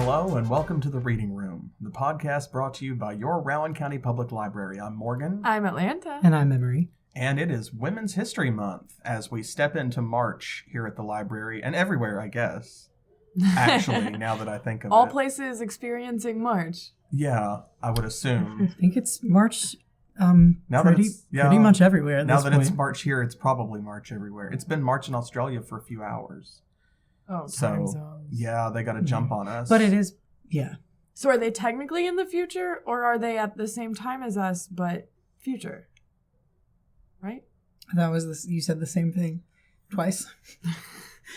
Hello and welcome to The Reading Room, the podcast brought to you by your Rowan County Public Library. I'm Morgan. I'm Atlanta. And I'm Emery. And it is Women's History Month as we step into March here at the library and everywhere, I guess. Actually, now that I think of All it. places experiencing March. Yeah, I would assume. I think it's March pretty much everywhere at now this that point. it's March here, it's probably March everywhere. It's been March in Australia for a few hours. Oh, So, time zones. yeah, they got to jump on us. But it is, yeah. So are they technically in the future, or are they at the same time as us, but future? Right? That was this. You said the same thing twice.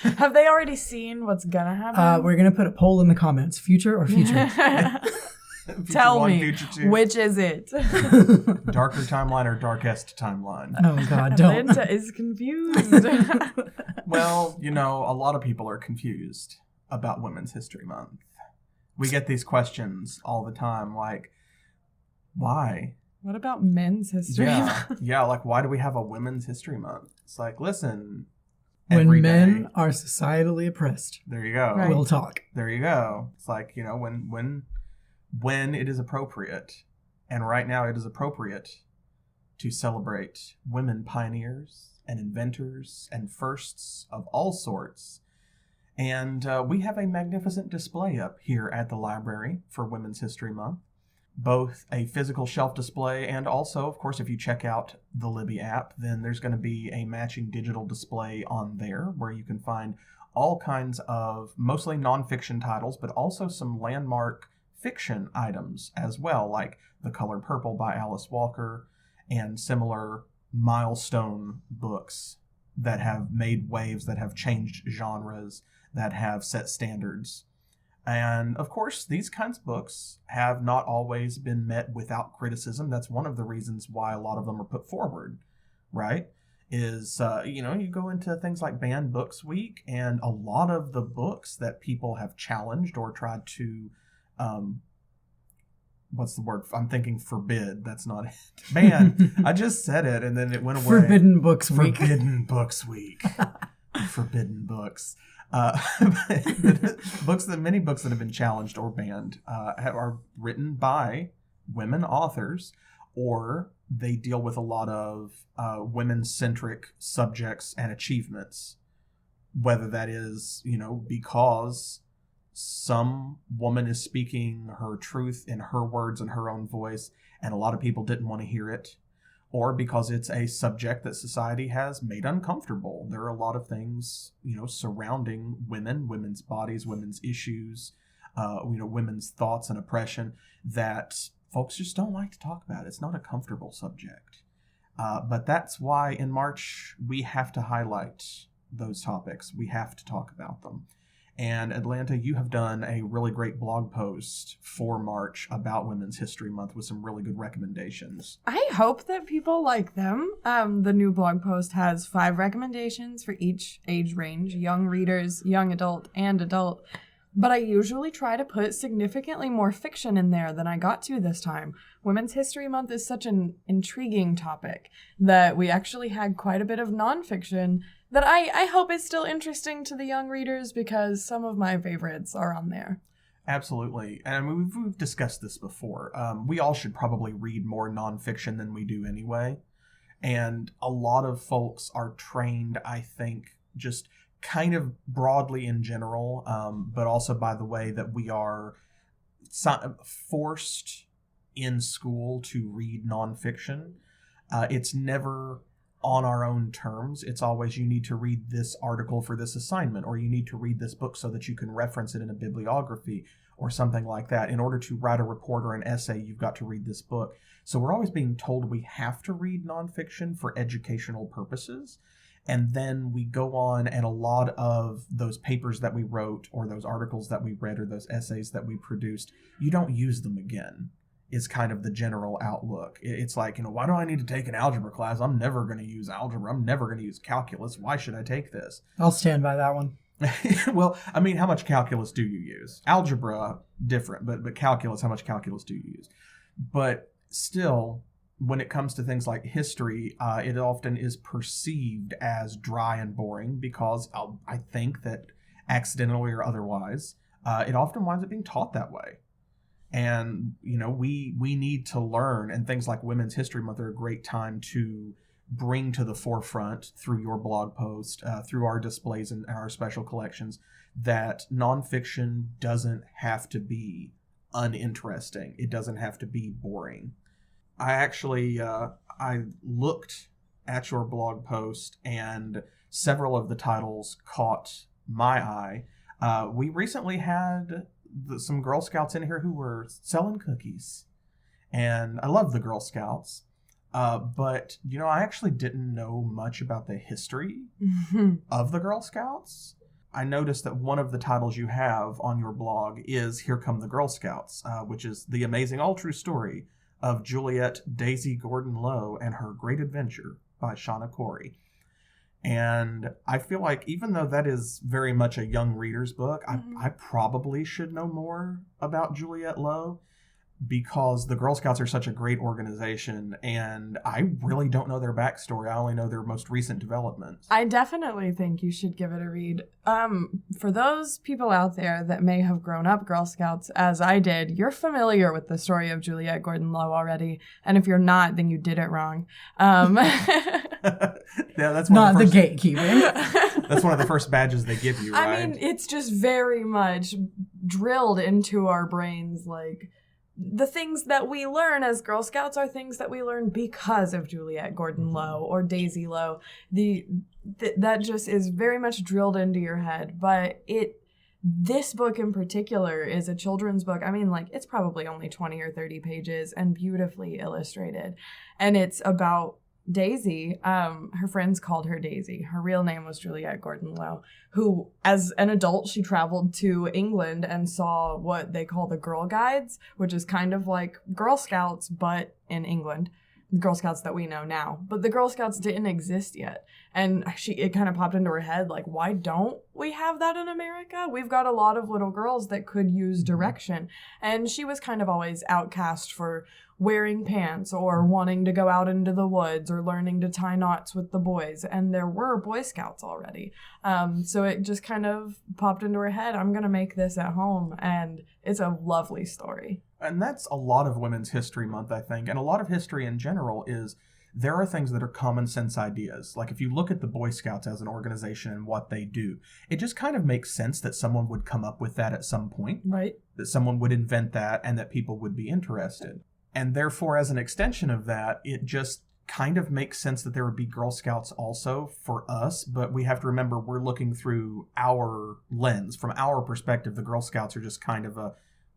Have they already seen what's gonna happen? We're going to put a poll in the comments. Future or future? Future Tell one, me, Future two. which is it? Darker timeline or darkest timeline? Oh, God, don't. Atlanta is confused. Well, you know, a lot of people are confused about Women's History Month. We get these questions all the time, like, why? What about men's history? Yeah, like, why do we have a Women's History Month? It's like, listen, When every men day- are societally oppressed, there you go. Right. we'll talk. There you go. It's like, you know, when it is appropriate, and right now it is appropriate to celebrate women pioneers and inventors and firsts of all sorts. And we have a magnificent display up here at the library for Women's History Month. Both a physical shelf display and also, of course, if you check out the Libby app, then there's going to be a matching digital display on there where you can find all kinds of mostly nonfiction titles, but also some landmark fiction items as well, like The Color Purple by Alice Walker and similar milestone books that have made waves, that have changed genres, that have set standards. And of course, these kinds of books have not always been met without criticism. That's one of the reasons why a lot of them are put forward, right? Is, you go into things like Banned Books Week, and a lot of the books that people have challenged or tried to, what's the word? I'm thinking forbid. That's not it. Ban. I just said it, and then it went away. Forbidden Books Week. Forbidden Books Week. Forbidden books. Many books that have been challenged or banned are written by women authors, or they deal with a lot of women-centric subjects and achievements, whether that is, because some woman is speaking her truth in her words and her own voice, and a lot of people didn't want to hear it, or because it's a subject that society has made uncomfortable. There are a lot of things, surrounding women, women's bodies, women's issues, women's thoughts and oppression that folks just don't like to talk about. It's not a comfortable subject. But that's why in March we have to highlight those topics. We have to talk about them. And Atlanta, you have done a really great blog post for March about Women's History Month with some really good recommendations. I hope that people like them. The new blog post has 5 recommendations for each age range: young readers, young adult, and adult. But I usually try to put significantly more fiction in there than I got to this time. Women's History Month is such an intriguing topic that we actually had quite a bit of nonfiction that I hope is still interesting to the young readers, because some of my favorites are on there. Absolutely. And we've discussed this before. We all should probably read more nonfiction than we do anyway. And a lot of folks are trained, I think, just kind of broadly in general, but also by the way that we are forced in school to read nonfiction. It's never on our own terms. It's always, you need to read this article for this assignment, or you need to read this book so that you can reference it in a bibliography or something like that. In order to write a report or an essay, you've got to read this book. So we're always being told we have to read nonfiction for educational purposes. And then we go on, and a lot of those papers that we wrote, or those articles that we read, or those essays that we produced, you don't use them again, is kind of the general outlook. It's like, why do I need to take an algebra class? I'm never going to use algebra. I'm never going to use calculus. Why should I take this? I'll stand by that one. Well, I mean, how much calculus do you use? Algebra, different, but calculus, how much calculus do you use? But still, when it comes to things like history, it often is perceived as dry and boring because I think that accidentally or otherwise, it often winds up being taught that way. And, we need to learn, and things like Women's History Month are a great time to bring to the forefront through your blog post, through our displays and our special collections, that nonfiction doesn't have to be uninteresting. It doesn't have to be boring. I actually, I looked at your blog post, and several of the titles caught my eye. We recently had some Girl Scouts in here who were selling cookies, and I love the Girl Scouts. But, I actually didn't know much about the history of the Girl Scouts. I noticed that one of the titles you have on your blog is Here Come the Girl Scouts, which is the amazing all-true story of Juliet Daisy Gordon Lowe and Her Great Adventure by Shauna Corey. And I feel like even though that is very much a young reader's book, I probably should know more about Juliet Lowe, because the Girl Scouts are such a great organization, and I really don't know their backstory. I only know their most recent developments. I definitely think you should give it a read. For those people out there that may have grown up Girl Scouts, as I did, you're familiar with the story of Juliet Gordon Lowe already, and if you're not, then you did it wrong. Yeah, that's not the gatekeeper. That's one of the first badges they give you, right? I mean, it's just very much drilled into our brains, like, the things that we learn as Girl Scouts are things that we learn because of Juliet Gordon Lowe or Daisy Lowe. That just is very much drilled into your head. But this book in particular is a children's book. I mean, like, it's probably only 20 or 30 pages and beautifully illustrated. And it's about Daisy. Her friends called her Daisy. Her real name was Juliet Gordon Lowe, who, as an adult, she traveled to England and saw what they call the Girl Guides, which is kind of like Girl Scouts, but in England. The Girl Scouts that we know now. But the Girl Scouts didn't exist yet. And it kind of popped into her head, like, why don't we have that in America? We've got a lot of little girls that could use direction. And she was kind of always outcast for wearing pants or wanting to go out into the woods or learning to tie knots with the boys. And there were Boy Scouts already. So it just kind of popped into her head, I'm going to make this at home. And it's a lovely story. And that's a lot of Women's History Month, I think. And a lot of history in general is there are things that are common sense ideas. Like if you look at the Boy Scouts as an organization and what they do, it just kind of makes sense that someone would come up with that at some point. Right. That someone would invent that and that people would be interested. And therefore, as an extension of that, it just kind of makes sense that there would be Girl Scouts also for us. But we have to remember we're looking through our lens. From our perspective, the Girl Scouts are just kind of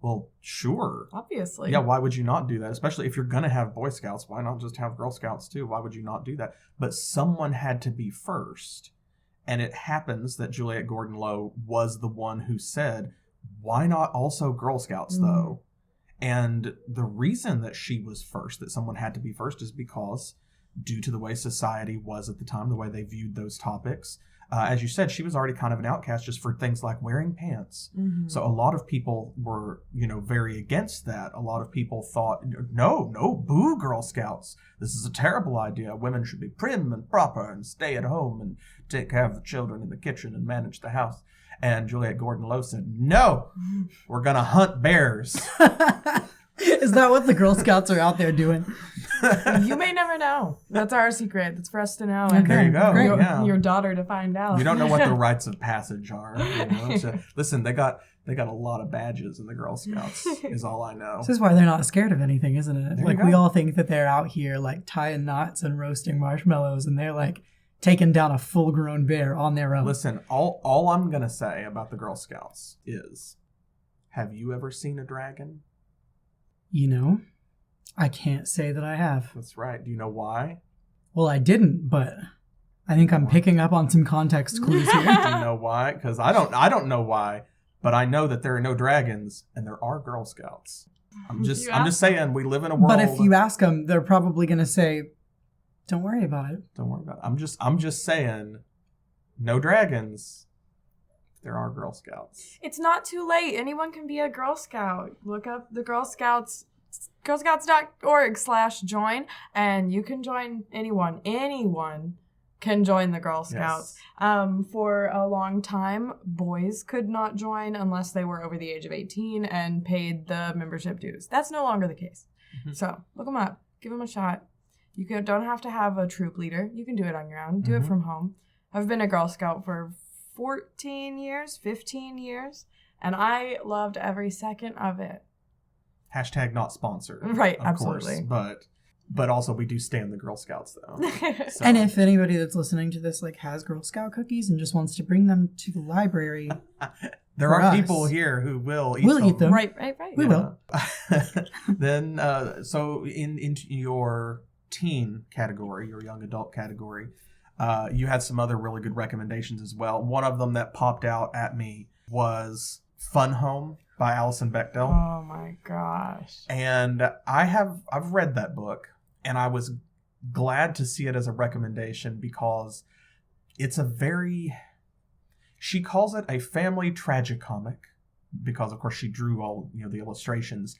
well, sure. Obviously. Yeah, why would you not do that? Especially if you're going to have Boy Scouts, why not just have Girl Scouts too? Why would you not do that? But someone had to be first. And it happens that Juliet Gordon Lowe was the one who said, why not also Girl Scouts though? And the reason that she was first, that someone had to be first, is because due to the way society was at the time, the way they viewed those topics, as you said, she was already kind of an outcast just for things like wearing pants. So a lot of people were, very against that. A lot of people thought, no, boo Girl Scouts. This is a terrible idea. Women should be prim and proper and stay at home and take care of the children in the kitchen and manage the house. And Juliet Gordon Lowe said, no, we're going to hunt bears. Is that what the Girl Scouts are out there doing? You may never know. That's our secret. That's for us to know. Okay, And there you go. great. Your daughter to find out. You don't know what the rites of passage are. So, listen, they got a lot of badges in the Girl Scouts, is all I know. This is why they're not scared of anything, isn't it? There Like, you go. we all think that they're out here, like, tying knots and roasting marshmallows, and they're, like, taking down a full-grown bear on their own. Listen, all I'm going to say about the Girl Scouts is, have you ever seen a dragon? I can't say that I have. That's right. Do you know why? Well, I didn't, but I think I'm picking up on some context clues Do here. you know why? Because I don't know why, but I know that there are no dragons and there are Girl Scouts. I'm just saying, we live in a world. But if you ask them, they're probably going to say, don't worry about it. Don't worry about it. I'm just saying, no dragons. There are Girl Scouts. It's not too late. Anyone can be a Girl Scout. Look up the Girl Scouts, girlscouts.org/join, and you can join anyone can join the Girl Scouts. Yes. For a long time, boys could not join unless they were over the age of 18 and paid the membership dues. That's no longer the case. Mm-hmm. So look them up. Give them a shot. Don't have to have a troop leader. You can do it on your own. Do it from home. I've been a Girl Scout for 15 years, and I loved every second of it. Hashtag not sponsored. Right, of absolutely. Course, but also we do stand the Girl Scouts though. So. And if anybody that's listening to this like has Girl Scout cookies and just wants to bring them to the library, there are people here who will eat them. Right. We will. Then, so in your teen category, your young adult category, you had some other really good recommendations as well. One of them that popped out at me was Fun Home by Alison Bechdel. Oh my gosh. And I've read that book, and I was glad to see it as a recommendation because it's she calls it a family tragicomic because of course she drew all, the illustrations.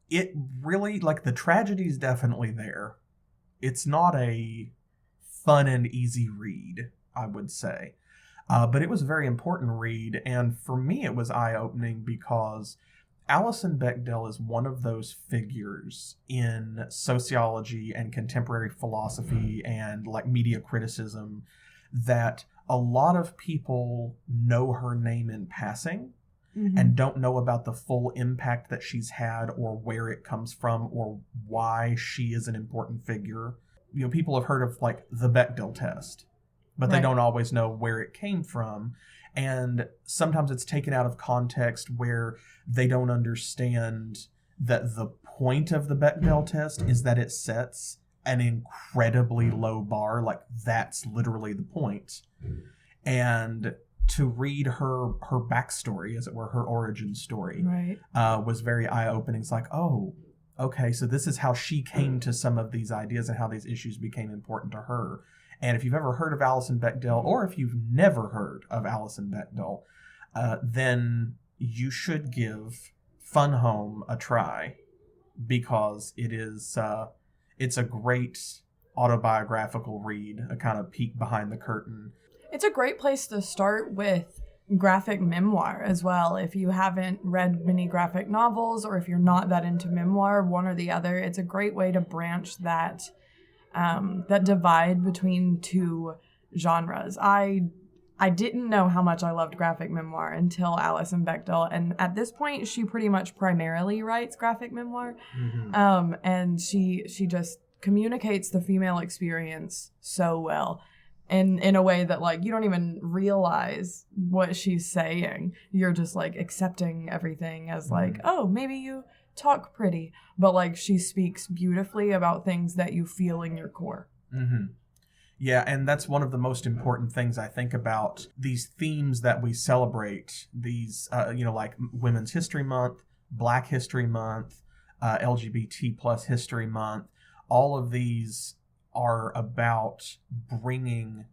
It really, like, the tragedy is definitely there. It's not a fun and easy read, I would say. But it was a very important read, and for me it was eye-opening because Alison Bechdel is one of those figures in sociology and contemporary philosophy and like media criticism that a lot of people know her name in passing and don't know about the full impact that she's had or where it comes from or why she is an important figure. People have heard of like the Bechdel test, but they don't always know where it came from. And sometimes it's taken out of context where they don't understand that the point of the Bechdel test is that it sets an incredibly low bar. Like, that's literally the point. And to read her backstory, as it were, her origin story, was very eye-opening. It's like, oh, okay, so this is how she came to some of these ideas and how these issues became important to her. And if you've ever heard of Alison Bechdel, or if you've never heard of Alison Bechdel, then you should give Fun Home a try because it is it's a great autobiographical read, a kind of peek behind the curtain. It's a great place to start with graphic memoir as well. If you haven't read many graphic novels or if you're not that into memoir, one or the other, it's a great way to branch that divide between two genres. I didn't know how much I loved graphic memoir until Alison Bechdel, and at this point she pretty much primarily writes graphic memoir. And she just communicates the female experience so well. In a way that, like, you don't even realize what she's saying. You're just, like, accepting everything as, like, oh, maybe you talk pretty. But, like, she speaks beautifully about things that you feel in your core. Yeah, and that's one of the most important things I think about these themes that we celebrate. These, like Women's History Month, Black History Month, LGBT plus History Month. All of these are about bringing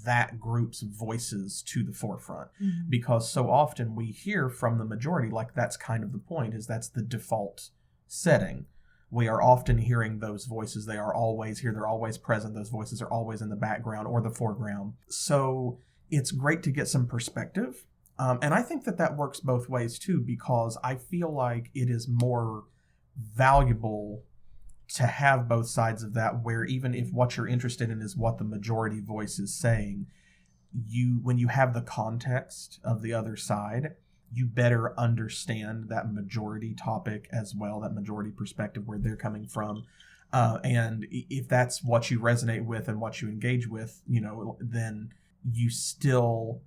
that group's voices to the forefront, because so often we hear from the majority, like, that's kind of the point, is that's the default setting. We are often hearing those voices. They are always here. They're always present. Those voices are always in the background or the foreground. So it's great to get some perspective. And I think that works both ways too, because I feel like it is more valuable to have both sides of that, where even if what you're interested in is what the majority voice is saying, when you have the context of the other side, you better understand that majority topic as well, that majority perspective, where they're coming from. And if that's what you resonate with and what you engage with, then you still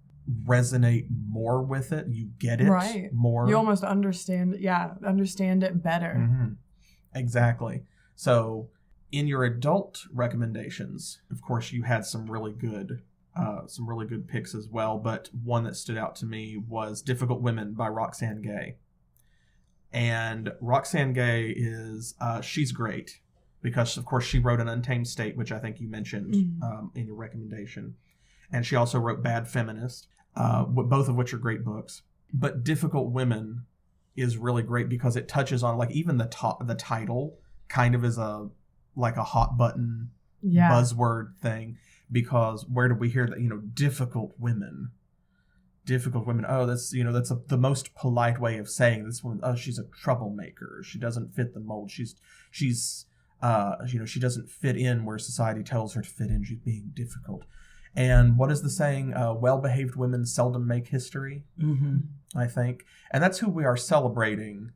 resonate more with it. You get it more. You almost understand it better. Exactly. So in your adult recommendations, of course, you had some really good picks as well. But one that stood out to me was Difficult Women by Roxane Gay. And Roxane Gay is, she's great because, of course, she wrote An Untamed State, which I think you mentioned in your recommendation. And she also wrote Bad Feminist, both of which are great books. But Difficult Women is really great because it touches on, like, even the title kind of is a hot button buzzword thing, because where do we hear that, difficult women? Difficult women. Oh, that's the most polite way of saying this woman. Oh, she's a troublemaker. She doesn't fit the mold. She's she doesn't fit in where society tells her to fit in. She's being difficult. And what is the saying? Well-behaved women seldom make history. Mm-hmm. I think, and that's who we are celebrating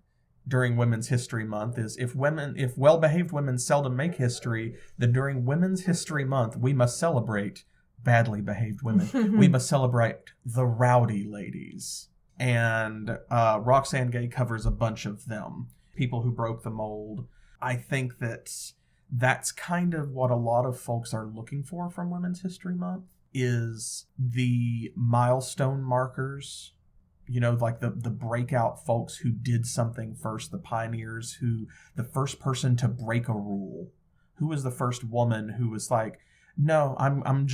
during Women's History Month. Is if well-behaved women seldom make history, then during Women's History Month we must celebrate badly behaved women. We must celebrate the rowdy ladies. And Roxane Gay covers a bunch of them. People who broke the mold. I think that's kind of what a lot of folks are looking for from Women's History Month, is the milestone markers. Like the breakout folks who did something first, the pioneers, the first person to break a rule. Who was the first woman who was like, no, I'm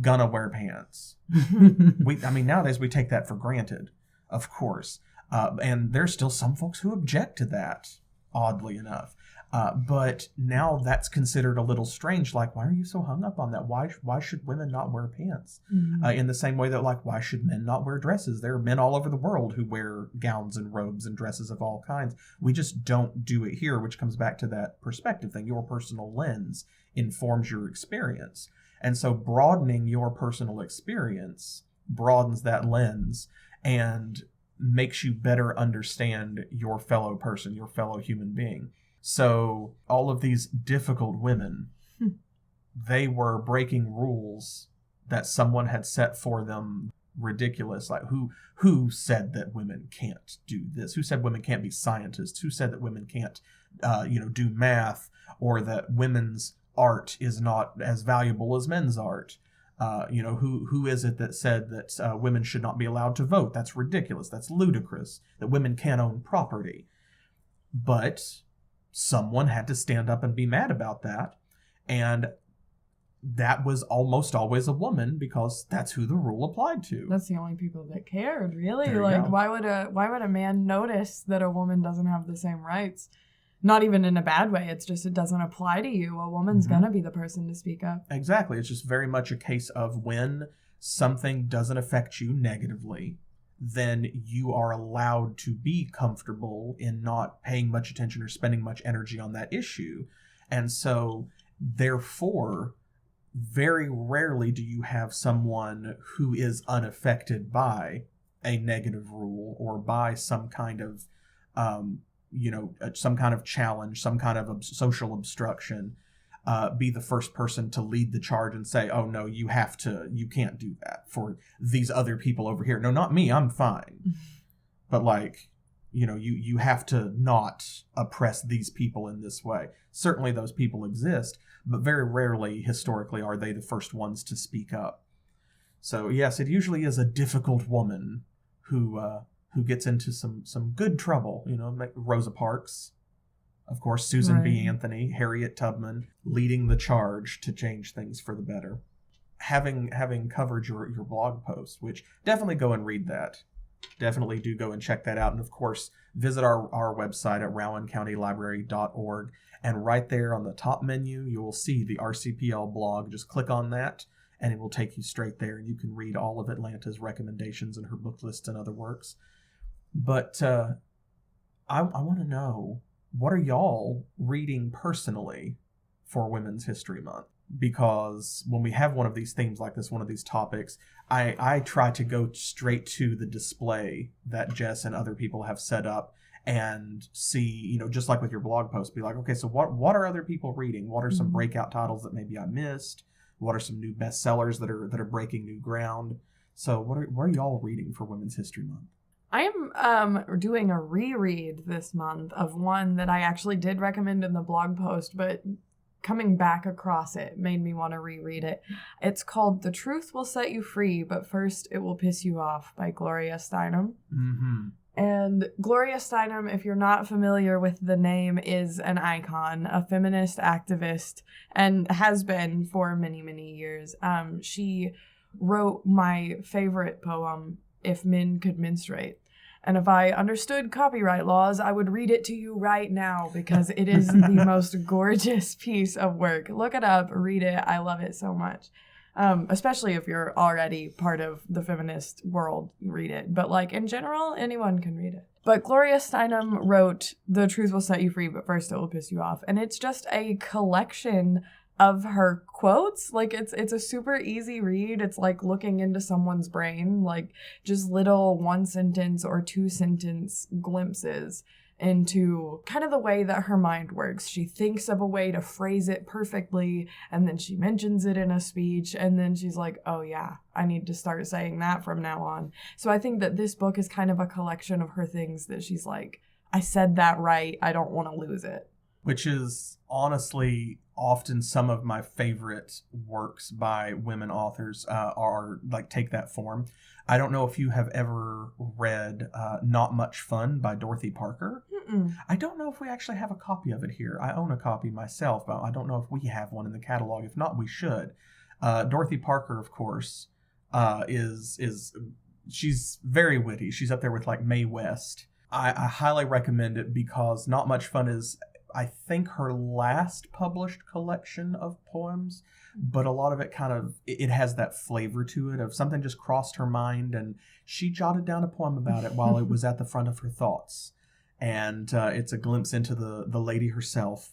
gonna wear pants. Nowadays we take that for granted, of course. And there's still some folks who object to that, oddly enough. But now that's considered a little strange. Like, why are you so hung up on that? Why should women not wear pants? Mm-hmm. In the same way that, like, why should men not wear dresses? There are men all over the world who wear gowns and robes and dresses of all kinds. We just don't do it here, which comes back to that perspective thing. Your personal lens informs your experience. And so broadening your personal experience broadens that lens and makes you better understand your fellow person, your fellow human being. So all of these difficult women, they were breaking rules that someone had set for them. Ridiculous. Like, who said that women can't do this? Who said women can't be scientists? Who said that women can't do math, or that women's art is not as valuable as men's art? Who is it that said that women should not be allowed to vote? That's ridiculous. That's ludicrous. That women can't own property. But someone had to stand up and be mad about that. And that was almost always a woman, because that's who the rule applied to. That's the only people that cared, really. There you Like, go. why would a man notice that a woman doesn't have the same rights? Not even in a bad way. It's just, it doesn't apply to you. A woman's Mm-hmm. gonna be the person to speak up. Exactly. It's just very much a case of when something doesn't affect you negatively, then you are allowed to be comfortable in not paying much attention or spending much energy on that issue. And so, therefore, very rarely do you have someone who is unaffected by a negative rule or by some kind of some kind of challenge, some kind of social obstruction, be the first person to lead the charge and say, oh no, you can't do that for these other people over here. No, not me, I'm fine. But you have to not oppress these people in this way. Certainly those people exist, but very rarely historically are they the first ones to speak up. So yes, it usually is a difficult woman who gets into some good trouble. Rosa Parks, of course, Susan B. Right. Anthony, Harriet Tubman, leading the charge to change things for the better. Having covered your blog post, which definitely go and read that. Definitely do go and check that out. And of course, visit our website at rowancountylibrary.org. And right there on the top menu, you will see the RCPL blog. Just click on that, and it will take you straight there. And you can read all of Atlanta's recommendations and her book lists and other works. But I want to know, what are y'all reading personally for Women's History Month? Because when we have one of these themes like this, one of these topics, I try to go straight to the display that Jess and other people have set up and see, just like with your blog post, be like, okay, so what are other people reading? What are some breakout titles that maybe I missed? What are some new bestsellers that are breaking new ground? So what are y'all reading for Women's History Month? I am doing a reread this month of one that I actually did recommend in the blog post, but coming back across it made me want to reread it. It's called The Truth Will Set You Free, But First It Will Piss You Off by Gloria Steinem. Mm-hmm. And Gloria Steinem, if you're not familiar with the name, is an icon, a feminist activist, and has been for many, many years. She wrote my favorite poem, If Men Could Menstruate. And if I understood copyright laws, I would read it to you right now, because it is the most gorgeous piece of work. Look it up, read it. I love it so much. Especially if you're already part of the feminist world, read it. But like in general, anyone can read it. But Gloria Steinem wrote The Truth Will Set You Free, but First It Will Piss You Off. And it's just a collection of her quotes. Like it's a super easy read. It's like looking into someone's brain, like just little 1 sentence or 2 sentence glimpses into kind of the way that her mind works. She thinks of a way to phrase it perfectly, and then she mentions it in a speech, and then she's like, oh yeah, I need to start saying that from now on. So I think that this book is kind of a collection of her things that she's like, I said that right, I don't want to lose it. Which is honestly often some of my favorite works by women authors are like take that form. I don't know if you have ever read Not Much Fun by Dorothy Parker. Mm-mm. I don't know if we actually have a copy of it here. I own a copy myself, but I don't know if we have one in the catalog. If not, we should. Dorothy Parker, of course, is she's very witty. She's up there with like Mae West. I highly recommend it because Not Much Fun is, I think, her last published collection of poems, but a lot of it kind of, it has that flavor to it of something just crossed her mind and she jotted down a poem about it while it was at the front of her thoughts. And it's a glimpse into the lady herself.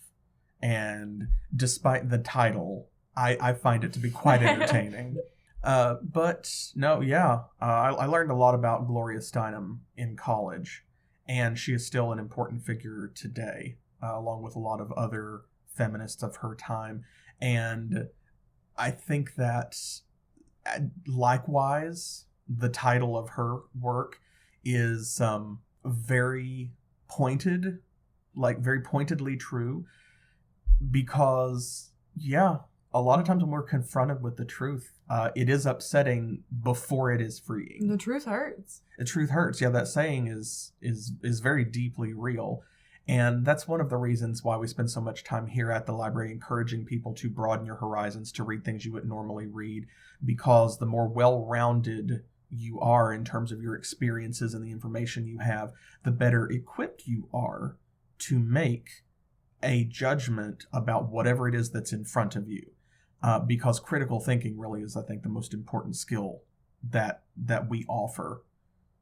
And despite the title, I find it to be quite entertaining. But no, yeah, I learned a lot about Gloria Steinem in college, and she is still an important figure today. Along with a lot of other feminists of her time. And I think that, likewise, the title of her work is very pointed, like very pointedly true, because, yeah, a lot of times when we're confronted with the truth, it is upsetting before it is freeing. The truth hurts. The truth hurts. Yeah, that saying is very deeply real. And that's one of the reasons why we spend so much time here at the library encouraging people to broaden your horizons, to read things you wouldn't normally read, because the more well-rounded you are in terms of your experiences and the information you have, the better equipped you are to make a judgment about whatever it is that's in front of you. Because critical thinking really is, I think, the most important skill that we offer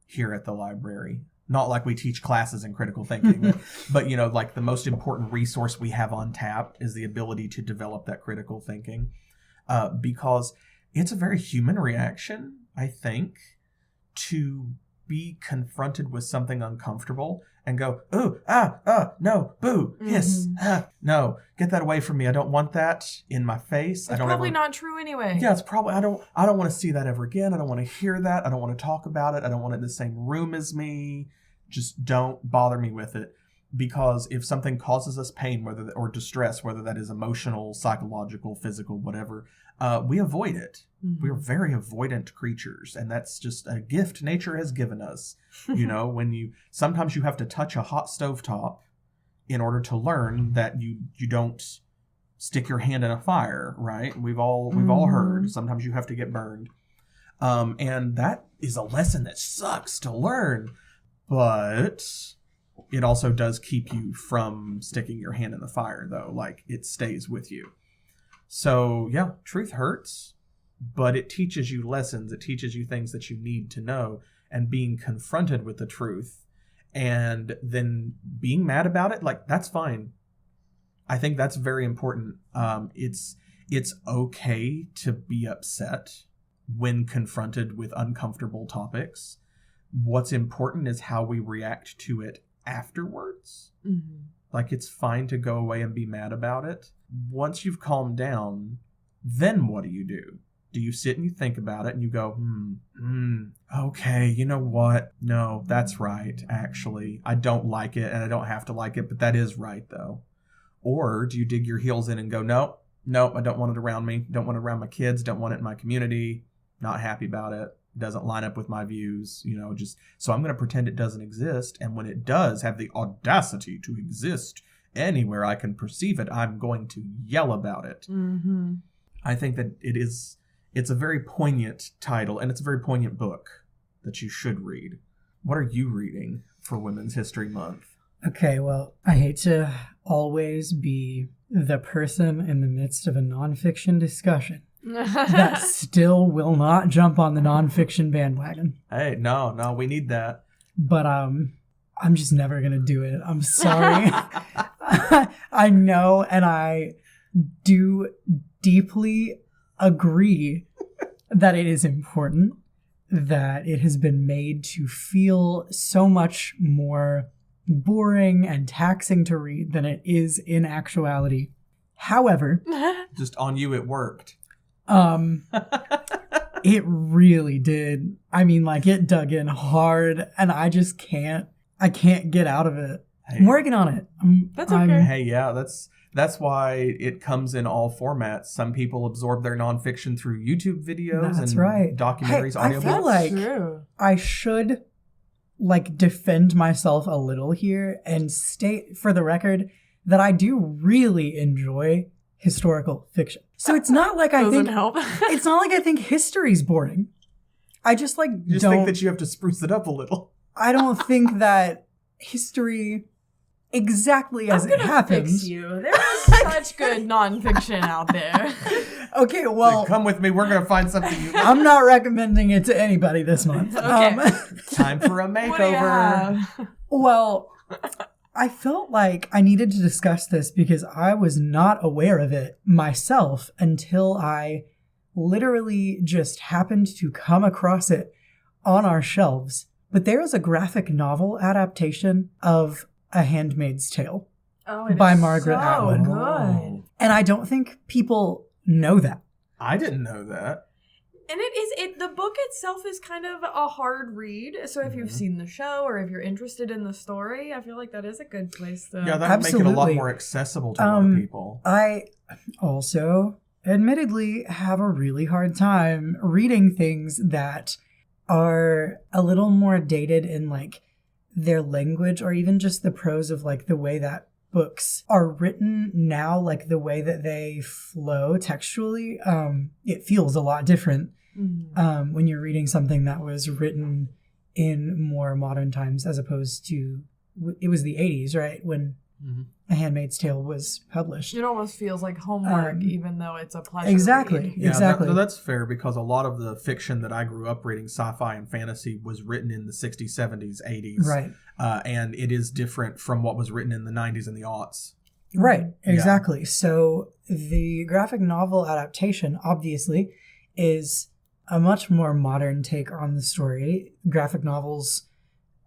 here at the library. Not like we teach classes in critical thinking, but, you know, like the most important resource we have on tap is the ability to develop that critical thinking, because it's a very human reaction, I think, to be confronted with something uncomfortable and go, ooh, no, boo, hiss, no, get that away from me. I don't want that in my face. It's probably not true anyway. Yeah, it's probably, I don't want to see that ever again. I don't want to hear that. I don't want to talk about it. I don't want it in the same room as me. Just don't bother me with it. Because if something causes us pain, or distress, whether that is emotional, psychological, physical, whatever, we avoid it. Mm-hmm. We're very avoidant creatures, and that's just a gift nature has given us. You know, sometimes you have to touch a hot stovetop in order to learn that you don't stick your hand in a fire, right? We've all heard. Sometimes you have to get burned, and that is a lesson that sucks to learn, but it also does keep you from sticking your hand in the fire, though. Like, it stays with you. So, yeah, truth hurts, but it teaches you lessons. It teaches you things that you need to know. And being confronted with the truth and then being mad about it, like, that's fine. I think that's very important. It's okay to be upset when confronted with uncomfortable topics. What's important is how we react to it afterwards. Mm-hmm. Like, it's fine to go away and be mad about it. Once you've calmed down, then what do? Do you sit and you think about it and you go, okay, you know what? No, that's right, actually. I don't like it and I don't have to like it, but that is right, though. Or do you dig your heels in and go, no, I don't want it around me. Don't want it around my kids. Don't want it in my community. Not happy about it. Doesn't line up with my views, so I'm going to pretend it doesn't exist. And when it does have the audacity to exist anywhere I can perceive it, I'm going to yell about it. Mm-hmm. I think that it's a very poignant title, and it's a very poignant book that you should read. What are you reading for Women's History Month? Okay, well, I hate to always be the person in the midst of a nonfiction discussion. that still will not jump on the nonfiction bandwagon. Hey, no, we need that. But I'm just never gonna do it. I'm sorry. I know, and I do deeply agree that it is important that it has been made to feel so much more boring and taxing to read than it is in actuality. However, just on you, it worked. It really did. I mean, like, it dug in hard, and I just can't get out of it. Hey. I'm working on it. That's okay. Hey, yeah, that's why it comes in all formats. Some people absorb their nonfiction through YouTube videos That's and right. documentaries, Hey, I audiobooks. feel like True. I should, like, defend myself a little here and state for the record that I do really enjoy historical fiction. So it's not like I Doesn't think help. it's not like I think history's boring. I just like You just think that you have to spruce it up a little. I don't think that history exactly as I'm it gonna happened. fix you. There is such good nonfiction out there. Okay, well, Like, come with me. We're gonna find something. I'm not recommending it to anybody this month. Okay. Time for a What do you makeover. have? Well, I felt like I needed to discuss this because I was not aware of it myself until I literally just happened to come across it on our shelves. But there is a graphic novel adaptation of A Handmaid's Tale. Oh, it By is Margaret so Atwood. good. And I don't think people know that. I didn't know that. And the book itself is kind of a hard read. So if you've seen the show or if you're interested in the story, I feel like that is a good place to. Yeah, that would make it a lot Absolutely. more accessible to a lot of people. I also, admittedly, have a really hard time reading things that are a little more dated in, like, their language or even just the prose of, like, the way that books are written now, like the way that they flow textually. It feels a lot different when you're reading something that was written in more modern times as opposed to, it was the 80s, right? When A Handmaid's Tale was published. It almost feels like homework, even though it's a pleasure. Exactly. read. Yeah, Exactly. that's fair because a lot of the fiction that I grew up reading, sci-fi and fantasy, was written in the 60s, 70s, 80s. Right. And it is different from what was written in the 90s and the aughts. Right, exactly. So the graphic novel adaptation, obviously, is a much more modern take on the story. Graphic novels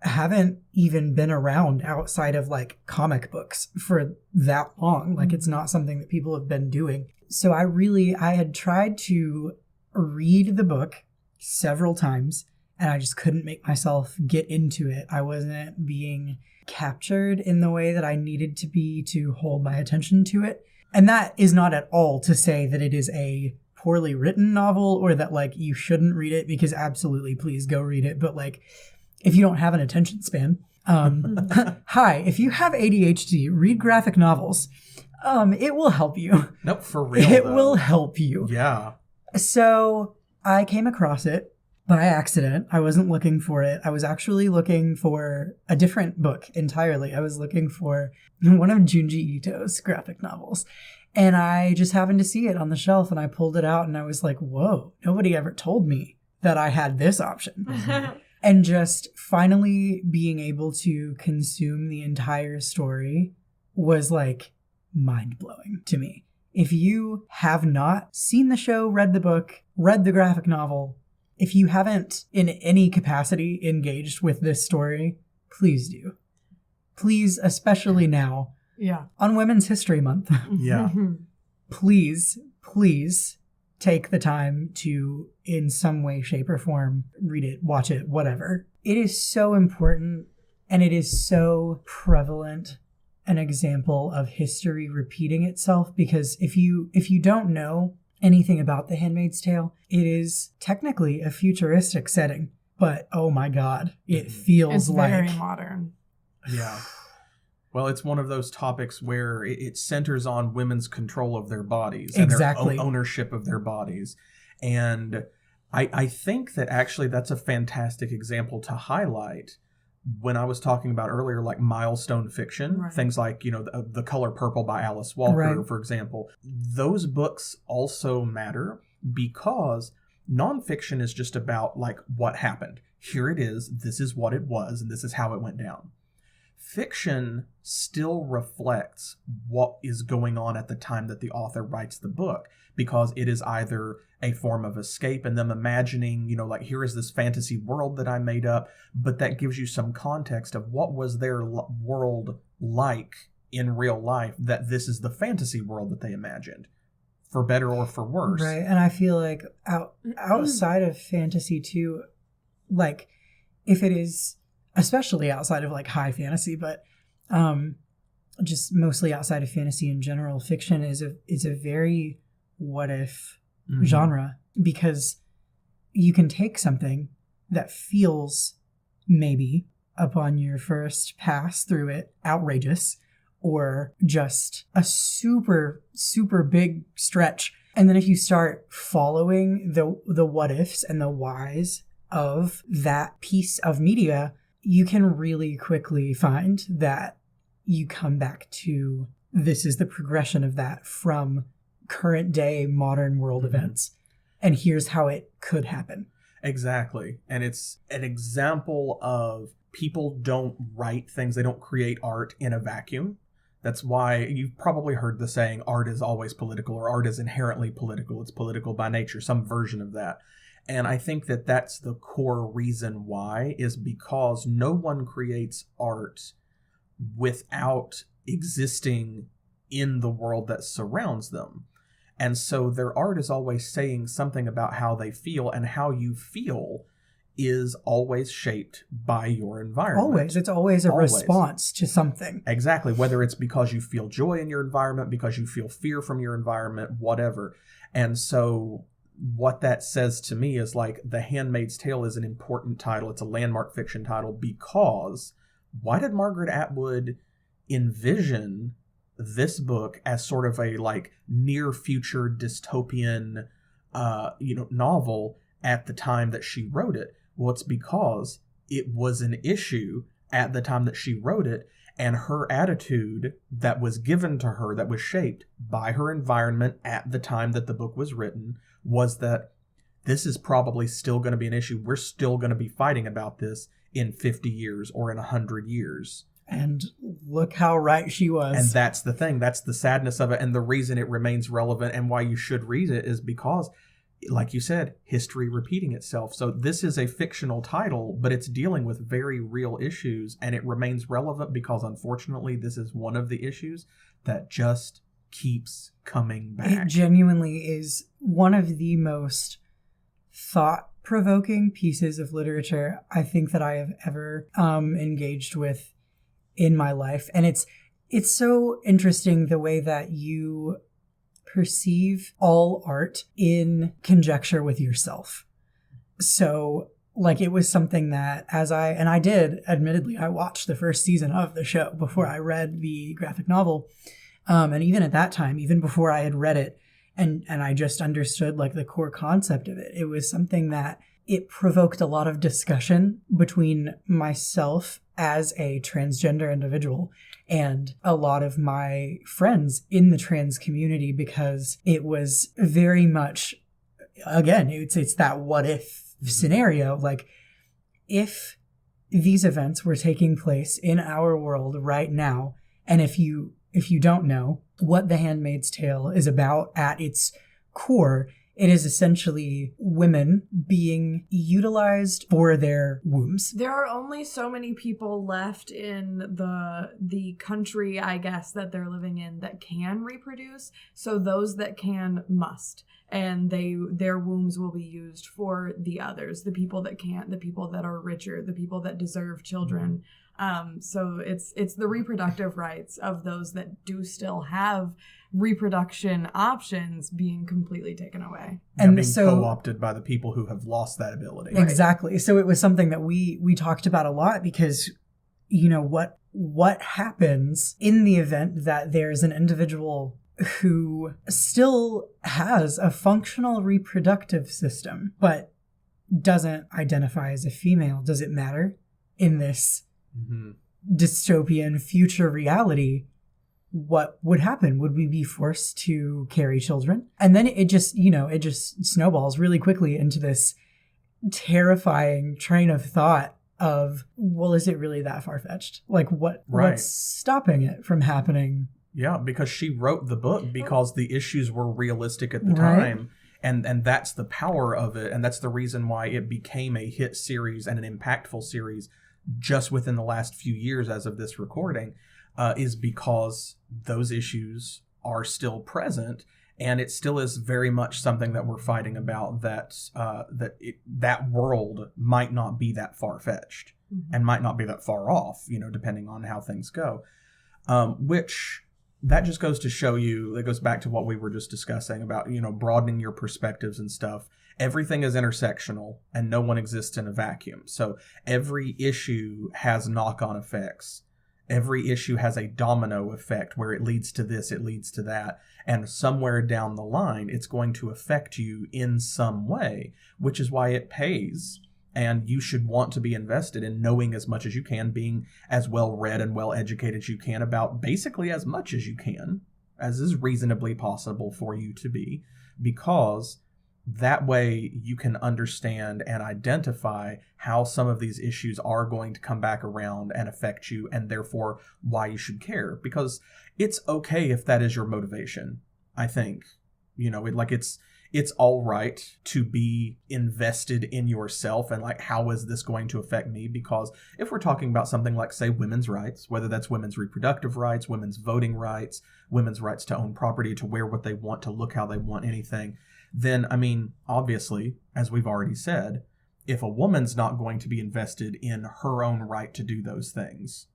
haven't even been around outside of, like, comic books for that long. Like, it's not something that people have been doing. So I had tried to read the book several times, and I just couldn't make myself get into it. I wasn't being captured in the way that I needed to be to hold my attention to it. And that is not at all to say that it is a poorly written novel or that, like, you shouldn't read it, because absolutely, please go read it. But, like, if you don't have an attention span, hi, if you have ADHD, read graphic novels. It will help you. Nope, for real. It though. will help you. Yeah. So I came across it by accident. I wasn't looking for it. I was actually looking for a different book entirely. I was looking for one of Junji Ito's graphic novels. And I just happened to see it on the shelf, and I pulled it out, and I was like, whoa, nobody ever told me that I had this option. And just finally being able to consume the entire story was, like, mind-blowing to me. If you have not seen the show, read the book, read the graphic novel, if you haven't in any capacity engaged with this story, please do. Please, especially now, on Women's History Month, Yeah. please take the time to, in some way, shape, or form, read it, watch it, whatever. It is so important, and it is so prevalent an example of history repeating itself, because if you don't know anything about The Handmaid's Tale, it is technically a futuristic setting, but oh my god, it feels It's like very modern. Yeah. Well, it's one of those topics where it centers on women's control of their bodies and Exactly. their ownership of their bodies. And I think that actually that's a fantastic example to highlight when I was talking about earlier, like milestone fiction, Right. things like, The Color Purple by Alice Walker, Right. for example. Those books also matter because nonfiction is just about like what happened. Here it is. This is what it was, and this is how it went down. Fiction still reflects what is going on at the time that the author writes the book, because it is either a form of escape and them imagining, like, here is this fantasy world that I made up, but that gives you some context of what was their world like in real life, that this is the fantasy world that they imagined, for better or for worse. Right, and I feel like outside of fantasy too, like, if it is, especially outside of like high fantasy, but just mostly outside of fantasy in general, fiction is a very what if genre, because you can take something that feels maybe upon your first pass through it outrageous or just a super, super big stretch. And then if you start following the what ifs and the whys of that piece of media, you can really quickly find that you come back to, this is the progression of that from current day modern world events. And here's how it could happen. Exactly. And it's an example of people don't write things, they don't create art in a vacuum. That's why you've probably heard the saying, art is always political, or art is inherently political. It's political by nature, some version of that. And I think that that's the core reason why, is because no one creates art without existing in the world that surrounds them. And so their art is always saying something about how they feel, and how you feel is always shaped by your environment. Always. It's always a response to something. Exactly. Whether it's because you feel joy in your environment, because you feel fear from your environment, whatever. And so what that says to me is, like, The Handmaid's Tale is an important title. It's a landmark fiction title, because why did Margaret Atwood envision this book as sort of a like near future dystopian novel at the time that she wrote it? Well, it's because it was an issue at the time that she wrote it, and her attitude that was given to her, that was shaped by her environment at the time that the book was written, was that this is probably still going to be an issue. We're still going to be fighting about this in 50 years or in 100 years. And look how right she was. And that's the thing. That's the sadness of it. And the reason it remains relevant and why you should read it is because, like you said, history repeating itself. So this is a fictional title, but it's dealing with very real issues, and it remains relevant because, unfortunately, this is one of the issues that just keeps coming back. It genuinely is one of the most thought-provoking pieces of literature I think that I have ever engaged with in my life. And it's so interesting the way that you perceive all art in conjecture with yourself. So, like, it was something that I did, admittedly, I watched the first season of the show before I read the graphic novel. And even at that time, even before I had read it, and I just understood like the core concept of it, it was something that it provoked a lot of discussion between myself as a transgender individual and a lot of my friends in the trans community, because it was very much, again, it's that what if scenario. Like, if these events were taking place in our world right now, and if you don't know what The Handmaid's Tale is about at its core, it is essentially women being utilized for their wombs. There are only so many people left in the country, I guess, that they're living in that can reproduce. So those that can must. And their wombs will be used for the others, the people that can't, the people that are richer, the people that deserve children. So it's the reproductive rights of those that do still have reproduction options being completely taken away. And being co-opted by the people who have lost that ability. Exactly. Right. So it was something that we talked about a lot, because, you know, what happens in the event that there's an individual who still has a functional reproductive system, but doesn't identify as a female? Does it matter in this dystopian future reality? what would happen? Would we be forced to carry children? And then it just, it just snowballs really quickly into this terrifying train of thought of, well, is it really that far-fetched? Like what's stopping it from happening? Yeah, because she wrote the book because the issues were realistic at the time. And that's the power of it. And that's the reason why it became a hit series and an impactful series just within the last few years as of this recording, is because those issues are still present. And it still is very much something that we're fighting about, that that world might not be that far-fetched and might not be that far off, depending on how things go. Which... that just goes to show you, that goes back to what we were just discussing about, broadening your perspectives and stuff. Everything is intersectional and no one exists in a vacuum. So every issue has knock-on effects. Every issue has a domino effect where it leads to this, it leads to that. And somewhere down the line, it's going to affect you in some way, which is why it pays. And you should want to be invested in knowing as much as you can, being as well read and well educated as you can about basically as much as you can, as is reasonably possible for you to be, because that way you can understand and identify how some of these issues are going to come back around and affect you, and therefore why you should care. Because it's okay if that is your motivation, I think. It's all right to be invested in yourself and how is this going to affect me? Because if we're talking about something like, say, women's rights, whether that's women's reproductive rights, women's voting rights, women's rights to own property, to wear what they want, to look how they want, anything, then, obviously, as we've already said, if a woman's not going to be invested in her own right to do those things,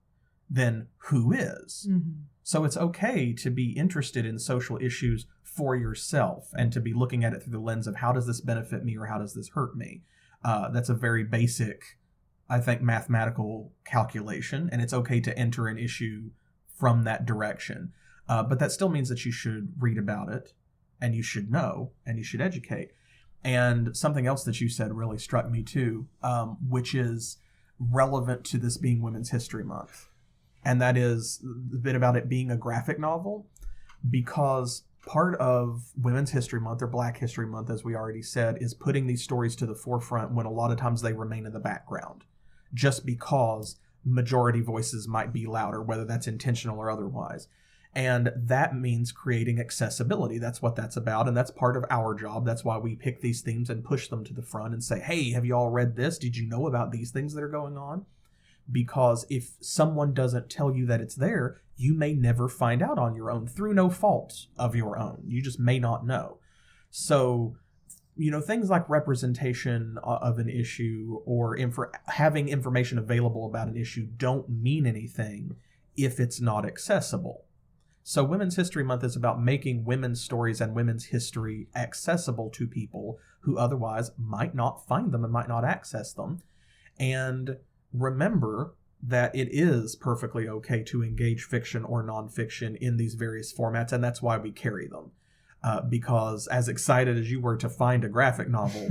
then who is? Mm-hmm. So it's okay to be interested in social issues for yourself and to be looking at it through the lens of, how does this benefit me or how does this hurt me? That's a very basic, I think, mathematical calculation, and it's okay to enter an issue from that direction. But that still means that you should read about it, and you should know, and you should educate. And something else that you said really struck me too, which is relevant to this being Women's History Month. And that is the bit about it being a graphic novel, because part of Women's History Month, or Black History Month, as we already said, is putting these stories to the forefront when a lot of times they remain in the background, just because majority voices might be louder, whether that's intentional or otherwise. And that means creating accessibility. That's what that's about, and that's part of our job. That's why we pick these themes and push them to the front and say, hey, have you all read this? Did you know about these things that are going on? Because if someone doesn't tell you that it's there, you may never find out on your own, through no fault of your own. You just may not know. So, things like representation of an issue or having information available about an issue don't mean anything if it's not accessible. So Women's History Month is about making women's stories and women's history accessible to people who otherwise might not find them and might not access them. And remember that it is perfectly okay to engage fiction or nonfiction in these various formats, and that's why we carry them. Because as excited as you were to find a graphic novel,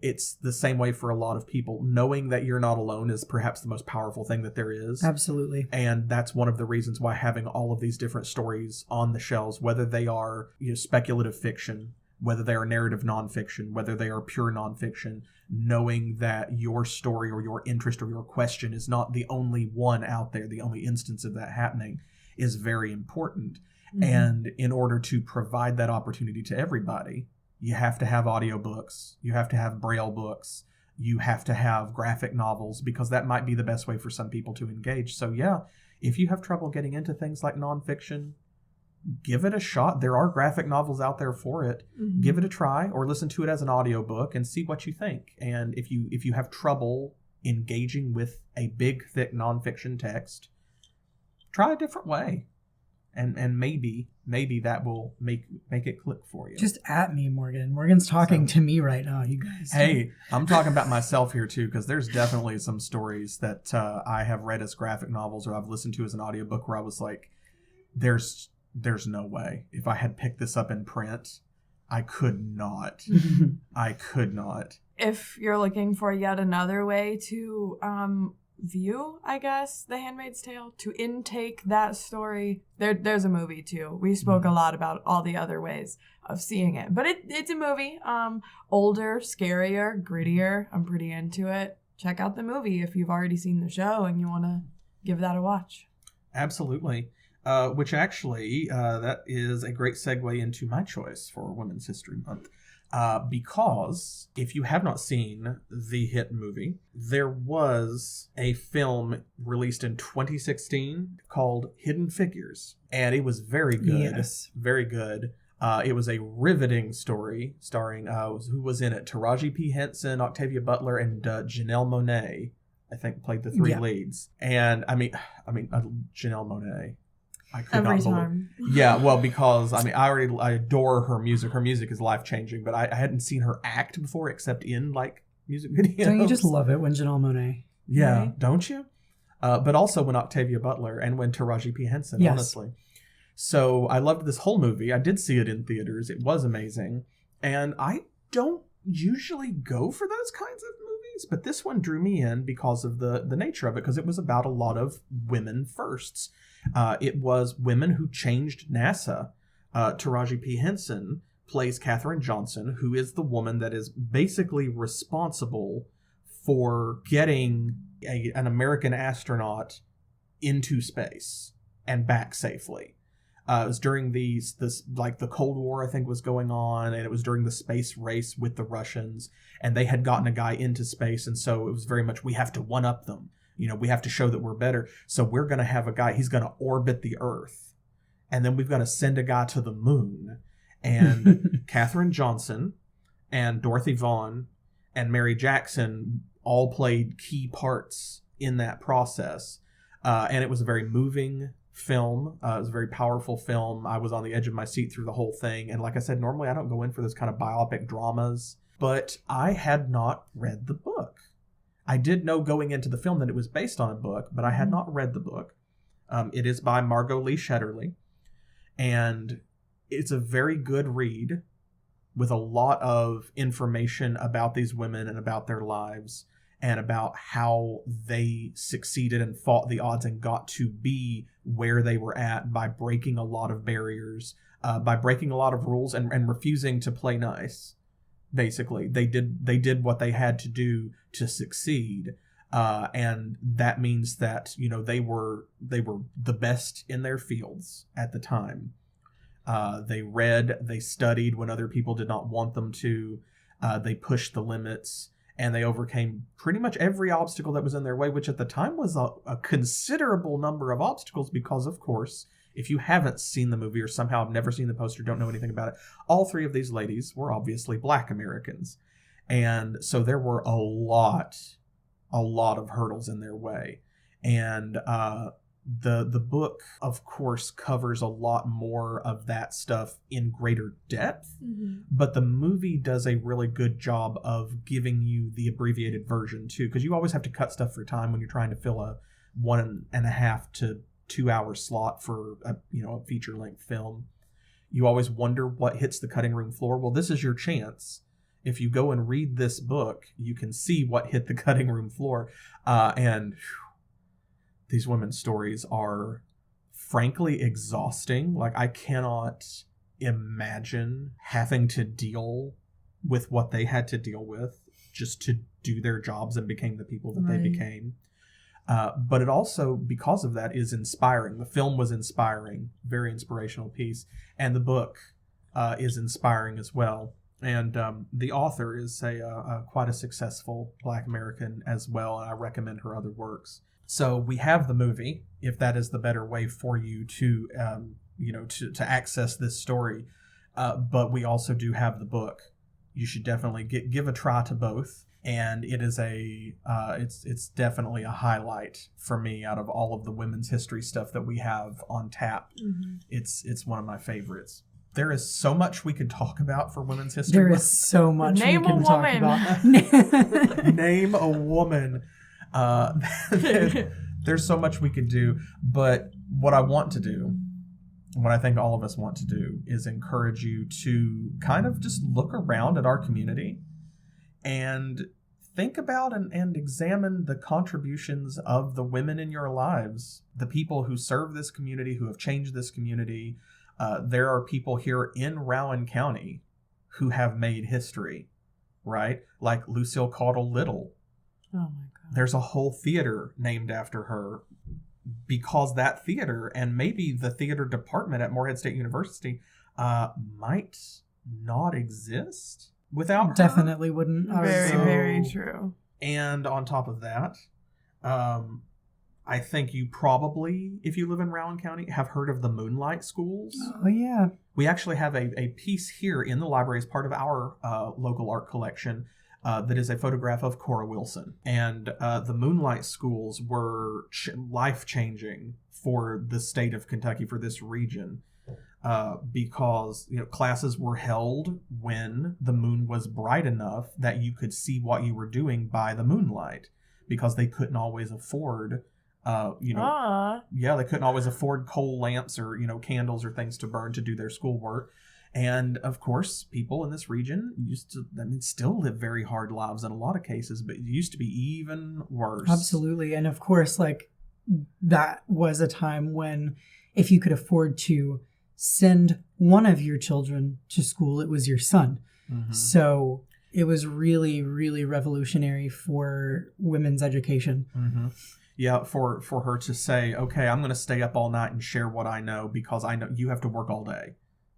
it's the same way for a lot of people. Knowing that you're not alone is perhaps the most powerful thing that there is. Absolutely. And that's one of the reasons why having all of these different stories on the shelves, whether they are speculative fiction, whether they are narrative nonfiction, whether they are pure nonfiction, knowing that your story or your interest or your question is not the only one out there, the only instance of that happening, is very important. Mm-hmm. And in order to provide that opportunity to everybody, you have to have audiobooks, you have to have Braille books, you have to have graphic novels, because that might be the best way for some people to engage. So yeah, if you have trouble getting into things like nonfiction, give it a shot. There are graphic novels out there for it. Mm-hmm. Give it a try, or listen to it as an audiobook and see what you think. And if you have trouble engaging with a big, thick nonfiction text, try a different way. And maybe that will make it click for you. Just at me, Morgan. Morgan's talking to me right now, you guys. Hey, I'm talking about myself here too, because there's definitely some stories that I have read as graphic novels or I've listened to as an audiobook where I was like, there's no way. If I had picked this up in print, I could not. I could not. If you're looking for yet another way to view, I guess, The Handmaid's Tale, to intake that story. There's a movie too. We spoke a lot about all the other ways of seeing it, but it's a movie. Older, scarier, grittier. I'm pretty into it. Check out the movie if you've already seen the show and you want to give that a watch. Absolutely. Which actually, that is a great segue into my choice for Women's History Month. Because if you have not seen the hit movie, there was a film released in 2016 called Hidden Figures. And it was very good. Yes. Very good. It was a riveting story starring, who was in it? Taraji P. Henson, Octavia Butler, and Janelle Monáe, I think, played the three leads. And I mean, Janelle Monáe. I could Every not believe. time. Yeah, well, because I adore her music. Her music is life changing, but I hadn't seen her act before except in like music videos. Don't you just love it when Janelle Monáe? Yeah, Right? don't you? But also when Octavia Butler and when Taraji P. Henson, Yes. honestly. So I loved this whole movie. I did see it in theaters. It was amazing. And I don't usually go for those kinds of movies, but this one drew me in because of the nature of it, because it was about a lot of women firsts. It was women who changed NASA. Taraji P. Henson plays Katherine Johnson, who is the woman that is basically responsible for getting an American astronaut into space and back safely. It was during this like the Cold War, I think, was going on, and it was during the space race with the Russians, and they had gotten a guy into space, and so it was very much, we have to one-up them. You know, we have to show that we're better. So we're going to have a guy, he's going to orbit the Earth, and then we've got to send a guy to the moon. And Katherine Johnson and Dorothy Vaughan and Mary Jackson all played key parts in that process. And it was a very moving film. It was a very powerful film. I was on the edge of my seat through the whole thing. And like I said, normally I don't go in for those kind of biopic dramas, but I had not read the book. I did know going into the film that it was based on a book, but I had not read the book. It is by Margot Lee Shetterly, and it's a very good read with a lot of information about these women and about their lives and about how they succeeded and fought the odds and got to be where they were at by breaking a lot of barriers, by breaking a lot of rules and refusing to play nice. Basically, they did what they had to do to succeed, and that means that, you know, they were the best in their fields at the time. They read, they studied when other people did not want them to. They pushed the limits, and they overcame pretty much every obstacle that was in their way, which at the time was a considerable number of obstacles because, of course, if you haven't seen the movie or somehow have never seen the poster, don't know anything about it, all three of these ladies were obviously Black Americans. And so there were a lot of hurdles in their way. And the book, of course, covers a lot more of that stuff in greater depth. Mm-hmm. But the movie does a really good job of giving you the abbreviated version, too, because you always have to cut stuff for time when you're trying to fill a 1.5 to 2 hour slot for a feature length film. You always wonder what hits the cutting room floor. Well, this is your chance. If you go and read this book, you can see what hit the cutting room floor. And these women's stories are frankly exhausting. Like, I cannot imagine having to deal with what they had to deal with just to do their jobs and became the people that they became. But it also, because of that, is inspiring. The film was inspiring, very inspirational piece. And the book is inspiring as well. And the author is quite a successful Black American as well. And I recommend her other works. So we have the movie, if that is the better way for you to access this story. But we also do have the book. You should definitely give a try to both. And it is it's definitely a highlight for me out of all of the women's history stuff that we have on tap. Mm-hmm. It's one of my favorites. There is so much we could talk about for women's history. There is so much we can talk about. Name a woman. There's so much we could do. But what I want to do, what I think all of us want to do, is encourage you to kind of just look around at our community and think about and examine the contributions of the women in your lives, the people who serve this community, who have changed this community. There are people here in Rowan County who have made history, right? Like Lucille Caudle Little. Oh my God. There's a whole theater named after her because that theater and maybe the theater department at Morehead State University might not exist without her. Definitely wouldn't. Very true. And on top of that, I think you probably, if you live in Rowan County, have heard of the Moonlight Schools. Oh, yeah. We actually have a piece here in the library as part of our local art collection that is a photograph of Cora Wilson. And the Moonlight Schools were life-changing for the state of Kentucky, for this region, because classes were held when the moon was bright enough that you could see what you were doing by the moonlight, because they couldn't always afford they couldn't always afford coal lamps or candles or things to burn to do their schoolwork. And of course, people in this region still live very hard lives in a lot of cases, but it used to be even worse. Absolutely. And of course, that was a time when if you could afford to send one of your children to school, it was your son. Mm-hmm. So it was really, really revolutionary for women's education. Mm-hmm. Yeah, for her to say, okay, I'm going to stay up all night and share what I know because I know you have to work all day,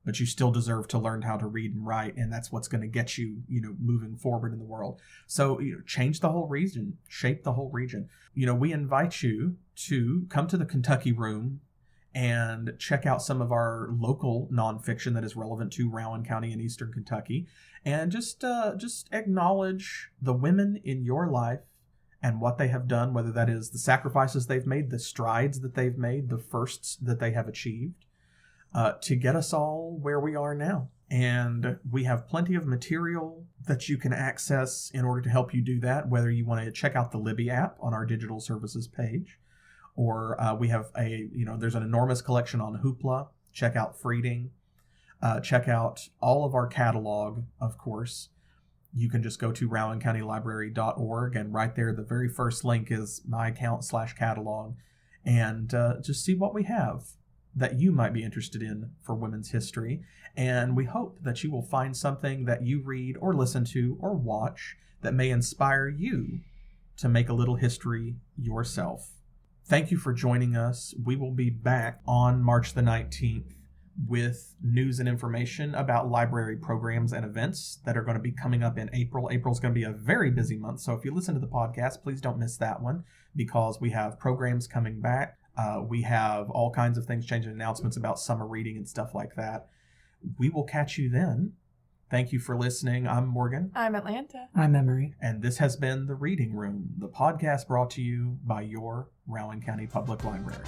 but you still deserve to learn how to read and write, and that's what's going to get you, moving forward in the world. So, change the whole region, shape the whole region. We invite you to come to the Kentucky Room and check out some of our local nonfiction that is relevant to Rowan County and Eastern Kentucky, and just acknowledge the women in your life and what they have done, whether that is the sacrifices they've made, the strides that they've made, the firsts that they have achieved, to get us all where we are now. And we have plenty of material that you can access in order to help you do that, whether you want to check out the Libby app on our digital services page, or we have there's an enormous collection on Hoopla. Check out Freeding. Check out all of our catalog, of course. You can just go to rowancountylibrary.org, and right there, the very first link is my account/catalog, and just see what we have that you might be interested in for women's history. And we hope that you will find something that you read or listen to or watch that may inspire you to make a little history yourself. Thank you for joining us. We will be back on March the 19th with news and information about library programs and events that are going to be coming up in April. April is going to be a very busy month, so if you listen to the podcast, please don't miss that one, because we have programs coming back. We have all kinds of things changing, announcements about summer reading and stuff like that. We will catch you then. Thank you for listening. I'm Morgan. I'm Atlanta. I'm Emery. And this has been The Reading Room, the podcast brought to you by your Rowan County Public Library.